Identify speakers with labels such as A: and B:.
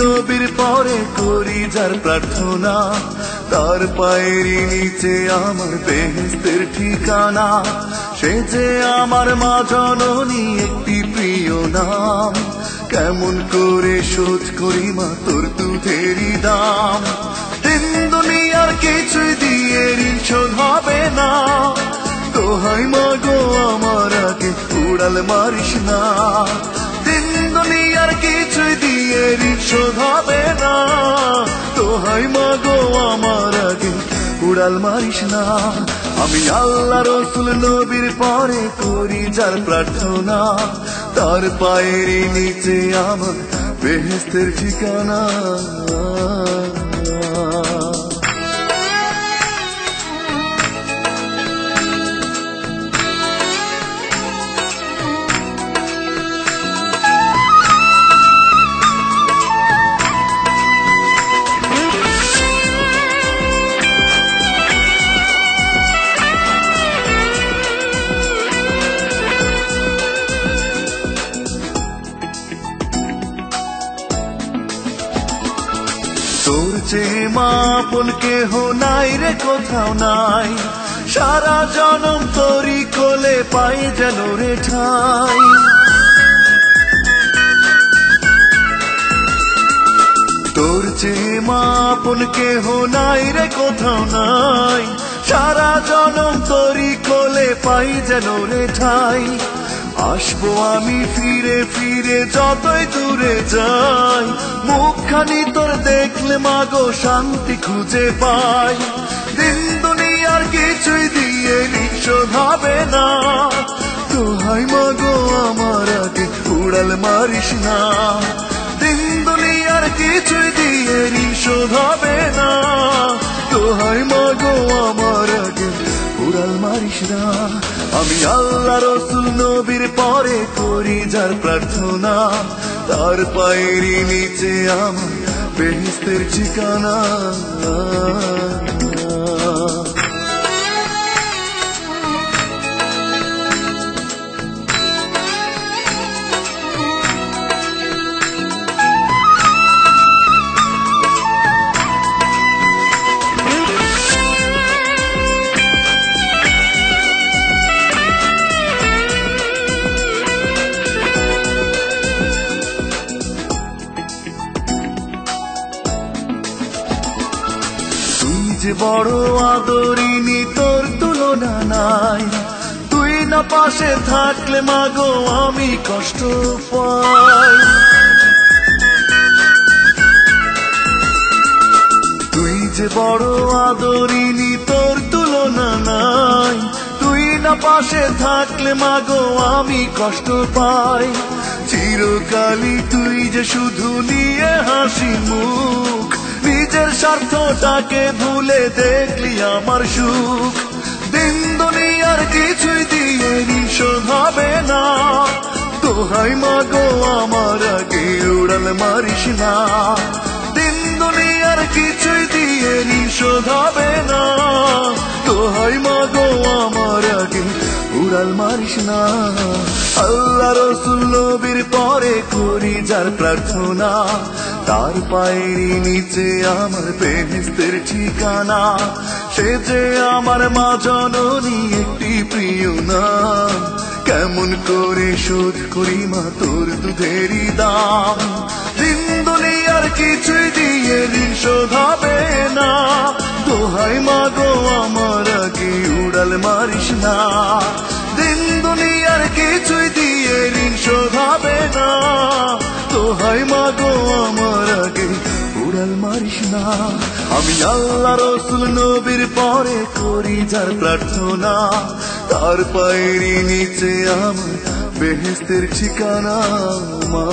A: নবীর পরে করি যার প্রার্থনা, তার পায়েরই নিচে আমার বেহেশতের ঠিকানা। সে যে আমার মা জননী একটি প্রিয় নাম, কেমন করে শোধ করি মা তোর দুধেরই দাম। তিন দুনিয়ার কিছুই দিয়ে ঋণ শোধ হবে না, দোহাই মা গো আমার আগে উড়াল মারিস না। তিন দুনিয়ার কিছুই দিয়ে ঋণ শোধ হবে না, দোহাই মা গো আমার আগে উড়াল মারিস না। আমি আল্লাহ রসুল নবীর পরে করি যার প্রার্থনা, তার পায়েরই নিচে আমার বেহেশতের ঠিকানা। তোর চেয়ে মা আপন কেহ নাই রে কোথাও নাই, সারা জনম তোরই কোলে পাই যেন রে ঠাই। তোর চেয়ে মা আপন কেহ নাই রে কোথাও নাই, সারা জনম তোরই কোলে পাই যেন রে ঠাই। আসবো আমি ফিরে ফিরে যতই দূরে যাই, মুখখানি তোর দেখলে মাগো শান্তি খুঁজে পাই। দিন দুনিয়ার কিছুই দিয়ে ঋণ শোধ হবে না, দোহাই মাগো আমার আগে উড়াল মারিস না। দিন দুনিয়ার কিছুই দিয়ে ঋণ শোধ হবে না, দোহাই মাগো আমার আগে উড়াল মারিস না। আমি আল্লাহ রসুল নবীর পরে করি যার প্রার্থনা, তার পায়েরই নিচে আমার বেহেশতের ঠিকানা। যে বড় আদরিনী তোর তুলনা নাই, তুই না পাশে থাকলে মাগো আমি কষ্ট পাই। তুই যে বড় আদরিনী তোর তুলনা নাই, তুই না পাশে থাকলে মাগো আমি কষ্ট পাই। চিরকালই তুই যে শুধু নিয়ে হাসি মুখ, নিজের স্বার্থটাকে ভুলে দেখলি আমার সুখ। দিন দুনিয়ার কিছুই দিয়ে ঋণ শোধ হবে না, দোহাই মাগো আমার আগে উড়াল মারিস না। দিন দুনিয়ার কিছুই দিয়ে ঋণ শোধ হবে না, দোহাই মাগো আমার আগে উড়াল মারিস না। আল্লাহ রসুল নবীর পরে করি যার প্রার্থনা, তার পায়েরই নিচে আমার বেহেশতের ঠিকানা। সে যে আমার মা জননী একটি প্রিয় নাম, কেমন করে শোধ করি মা তোর দুধেরই দাম। দিন দুনিয়ার কিছুই দিয়ে ঋণ শোধ হবে না, দোহাই মাগো আমার আগে উড়াল মারিস না। দিন দুনিয়ার কিছুই দিয়ে ঋণ শোধ হবে না, দোহাই মাগো আমার আগে উড়াল মারিস না। আমি আল্লাহ রসুল নবীর পরে করি যার প্রার্থনা, তার পায়েরই নিচে আমার বেহেশতের ঠিকানা। মা